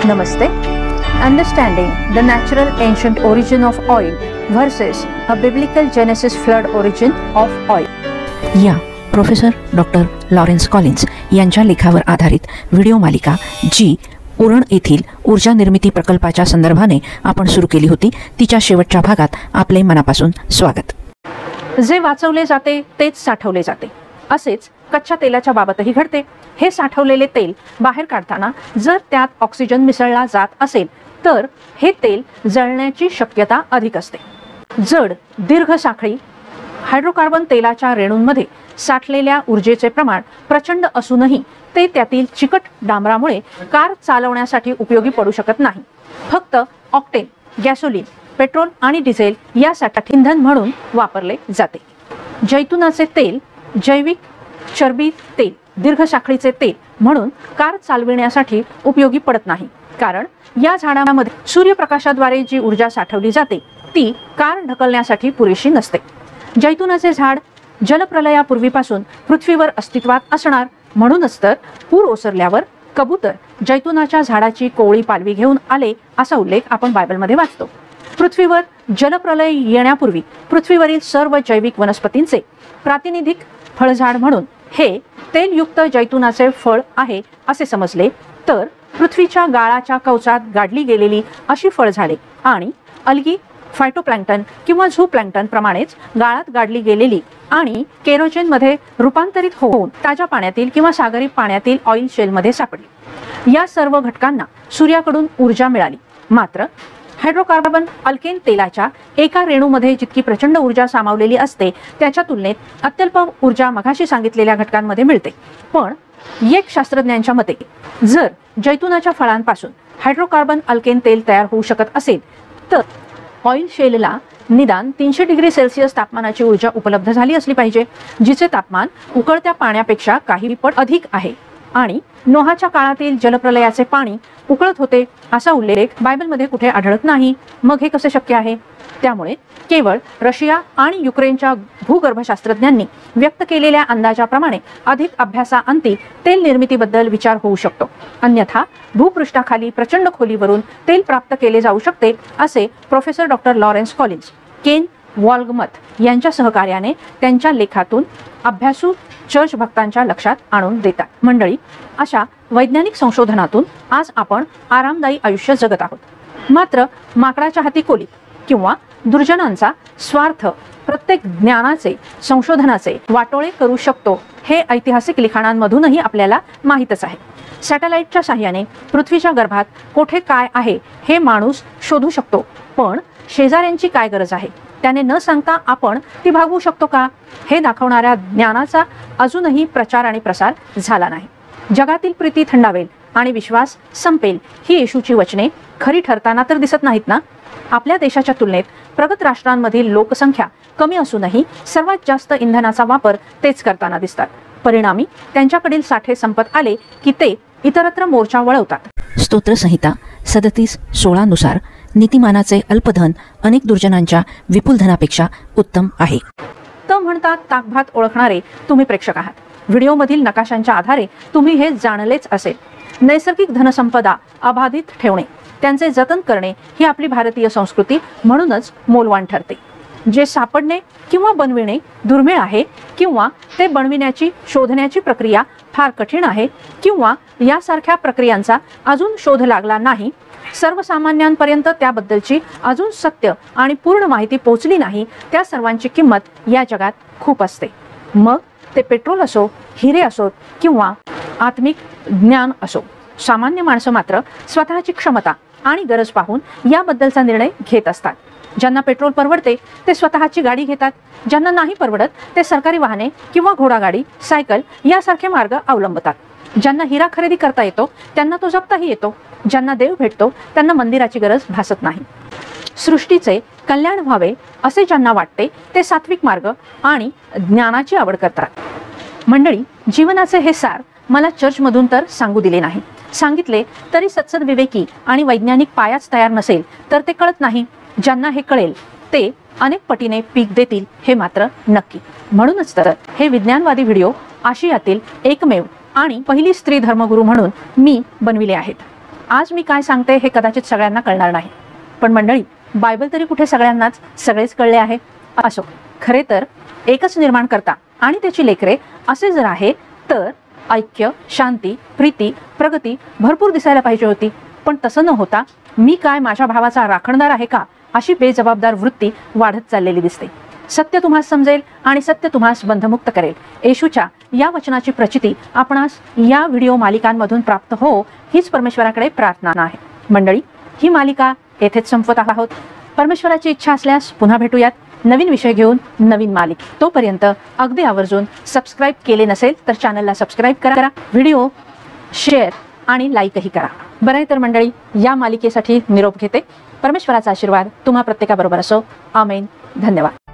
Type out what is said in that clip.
Namaste. Understanding the natural ancient origin of oil versus a biblical Genesis flood origin of oil. या professor doctor Lawrence Collins यांच्या लेखावर आधारित video मालिका जी उरण येथील ऊर्जा निर्मिती प्रकल्पाच्या संदर्भाने आपण सुरू केली होती, तिच्या शेवटच्या भागात आपले मनापासून स्वागत. जे वाचवले जाते तेच साठवले जाते, असेच कच्च्या तेलाच्या बाबतही घडते. हे साठवलेले तेल बाहेर काढताना जर त्यात ऑक्सिजन मिसळला जात असेल तर हे तेल जळण्याची शक्यता अधिक असते. जड दीर्घ साखळी हायड्रोकार्बन तेलाच्या रेणूंमध्ये साठलेल्या ऊर्जेचे प्रमाण प्रचंड असूनही ते त्यातील चिकट डांबरामुळे कार चालवण्यासाठी उपयोगी पडू शकत नाही. फक्त ऑक्टेन, गॅसोलीन, पेट्रोल आणि डिझेल यासाठी इंधन म्हणून वापरले जाते. जैतुनाचे तेल जैविक चरबी तेल दीर्घ साखळीचे तेल म्हणून कार चालविण्यासाठी उपयोगी पडत नाही, कारण या झाडामध्ये सूर्यप्रकाशाद्वारे जी ऊर्जा साठवली जाते ती कार ढकलण्यासाठी पुरेशी नसते. जैतुनाचे झाड जलप्रलयापूर्वीपासून पृथ्वीवर अस्तित्वात असणार, म्हणूनच तर पूर ओसरल्यावर कबूतर जैतुनाच्या झाडाची कोवळी पालवी घेऊन आले असा उल्लेख आपण बायबलमध्ये वाचतो. पृथ्वीवर जलप्रलय येण्यापूर्वी पृथ्वीवरील सर्व जैविक वनस्पतींचे प्रातिनिधिक फळझाड म्हणून हे तेलयुक्त जैतुनाचे फळ आहे असे समजले तर पृथ्वीच्या गाळाच्या कवचात गाडली गेलेली अशी फळझाडे आणि अल्गी, फायटोप्लॅन्क्टन किंवा झूप्लॅन्क्टन प्रमाणेच गाळात गाडली गेलेली आणि केरोजेन मध्ये रूपांतरित होऊन ताज्या पाण्यातील किंवा सागरी पाण्यातील ऑइल शेलमध्ये सापडली. या सर्व घटकांना सूर्याकडून ऊर्जा मिळाली. मात्र हायड्रोकार्बन अल्केन तेलाच्या एका रेणूमध्ये जितकी प्रचंड ऊर्जा सामावलेली असते त्याच्या तुलनेत अत्यल्प ऊर्जा मगाशी सांगितलेल्या घटकांमध्ये मिळते. पण एक शास्त्रज्ञांच्या मते जर जैतुनाच्या फळांपासून हायड्रोकार्बन अल्केन तेल तयार होऊ शकत असेल तर ऑइल शेलला निदान 300 डिग्री सेल्सिअस तापमानाची ऊर्जा उपलब्ध झाली असली पाहिजे, जिचे तापमान उकळत्या पाण्यापेक्षा काही पट अधिक आहे. आणि नोहाच्या काळातील जलप्रलयाचे पाणी उकळत होते असा उल्लेख बायबलमध्ये कुठे आढळत नाही. मग हे कसे शक्य आहे? त्यामुळे केवळ रशिया आणि युक्रेनच्या भूगर्भशास्त्रज्ञांनी व्यक्त केलेल्या अंदाजाप्रमाणे अधिक अभ्यासाअंती तेल निर्मितीबद्दल विचार होऊ शकतो. अन्यथा भूपृष्ठाखाली प्रचंड खोलीवरून तेल प्राप्त केले जाऊ शकते असे प्रोफेसर डॉक्टर लॉरेन्स कॉलिन्स, केन वॉल्गमथ यांच्या सहकार्याने त्यांच्या लेखातून अभ्यासू चर्च भक्तांच्या लक्षात आणून देतात. मंडळी, अशा वैज्ञानिक संशोधनातून आज आपण आरामदायी आयुष्य जगत आहोत. मात्र माकडाच्या हाती कोलीत किंवा दुर्जनांचा स्वार्थ प्रत्येक ज्ञानाचे संशोधनाचे वाटोळे करू शकतो हे ऐतिहासिक लिखाणांमधूनही आपल्याला माहीतच आहे. सॅटेलाइटच्या साहाय्याने पृथ्वीच्या गर्भात कोठे काय आहे हे माणूस शोधू शकतो, पण शेजाऱ्यांची काय गरज आहे त्याने न सांगता आपण ती भागवू शकतो का हे दाखवणाऱ्या ज्ञानाचा अजूनही प्रचार आणि प्रसार झाला नाही. जगातील प्रीती थंडावेल आणि विश्वास संपेल ही येशूची वचने खरी ठरताना तर दिसत नाहीत ना. आपल्या देशाच्या तुलनेत प्रगत राष्ट्रांमधील लोकसंख्या कमी असूनही सर्वात जास्त इंधनाचा वापर तेच करताना दिसतात. परिणामी त्यांच्याकडील साठे संपत आले की ते इतरत्र मोर्चा वळवतात. स्तोत्रसंहिता 37:16 नुसार नीतिमानाचे अल्पधन अनेक दुर्जनांच्या विपुल धनापेक्षा उत्तम आहे. तर म्हणतात ताकभात ओळखणारे तुम्ही प्रेक्षक आहात. व्हिडिओमधील नकाशांच्या आधारे तुम्ही हे जाणलेच असेल. नैसर्गिक धनसंपदा अबाधित ठेवणे, त्यांचे जतन करणे ही आपली भारतीय संस्कृती म्हणूनच मौल्यवान ठरते. जे सापडणे किंवा बनविणे दुर्मिळ आहे किंवा ते बनविण्याची शोधण्याची प्रक्रिया फार कठीण आहे किंवा यासारख्या प्रक्रियांचा अजून शोध लागला नाही, सर्वसामान्यांपर्यंत त्याबद्दलची अजून सत्य आणि पूर्ण माहिती पोहोचली नाही, त्या सर्वांची किंमत या जगात खूप असते. मग ते पेट्रोल असो, हिरे असोत किंवा आत्मिक ज्ञान असो. सामान्य माणसं मात्र स्वतःची क्षमता आणि गरज पाहून याबद्दलचा निर्णय घेत असतात. ज्यांना पेट्रोल परवडते ते स्वतःची गाडी घेतात, ज्यांना नाही परवडत ते सरकारी वाहने किंवा घोडागाडी, सायकल यासारखे मार्ग अवलंबतात. ज्यांना हिरा खरेदी करता येतो त्यांना तो जपताही येतो. ज्यांना देव भेटतो त्यांना मंदिराची गरज भासत नाही. सृष्टीचे कल्याण व्हावे असे ज्यांना वाटते ते सात्विक मार्ग आणि ज्ञानाची आवड करतात. मंडळी, जीवनाचे हे सार मला चर्चमधून तर सांगू दिले नाही. सांगितले तरी सत्सदविवेकी आणि वैज्ञानिक पायाच तयार नसेल तर ते कळत नाही. ज्यांना हे कळेल ते अनेक पटीने पीक देतील हे मात्र नक्की. म्हणूनच तर हे विज्ञानवादी व्हिडिओ आशियातील एकमेव आणि पहिली स्त्री धर्मगुरू म्हणून मी बनविले आहेत. आज मी काय सांगते हे कदाचित सगळ्यांना कळणार नाही, पण मंडळी, बायबल तरी कुठे सगळ्यांनाच सगळेच कळले आहे? असो, खरे तर एकच निर्माण करता आणि त्याची लेकरे असे जर आहे तर ऐक्य, शांती, प्रीती, प्रगती भरपूर दिसायला पाहिजे होती. पण तसं न होता मी काय माझ्या भावाचा राखणदार आहे का, अशी बेजबाबदार वृत्ती वाढत चाललेली दिसते. सत्य तुम्हास समजेल आणि सत्य तुम्हास बंधमुक्त करेल, येशूच्या या वचनाची प्रचिती आपणास या व्हिडिओ मालिकांमधून प्राप्त हो, हीच परमेश्वराकडे प्रार्थना आहे. मंडळी, ही मालिका येथेच संपवत आहोत. परमेश्वराची इच्छा असल्यास पुन्हा भेटूयात नवीन विषय घेऊन, नवीन मालिक. तोपर्यंत अगदी आवर्जून सबस्क्राईब केले नसेल तर चॅनलला सबस्क्राईब करा, व्हिडिओ शेअर आणि लाईकही करा. बरं आहे तर मंडळी, या मालिकेसाठी निरोप घेते. परमेश्वराचा आशीर्वाद तुम्हा प्रत्येकाबरोबर असो. आमेन. धन्यवाद.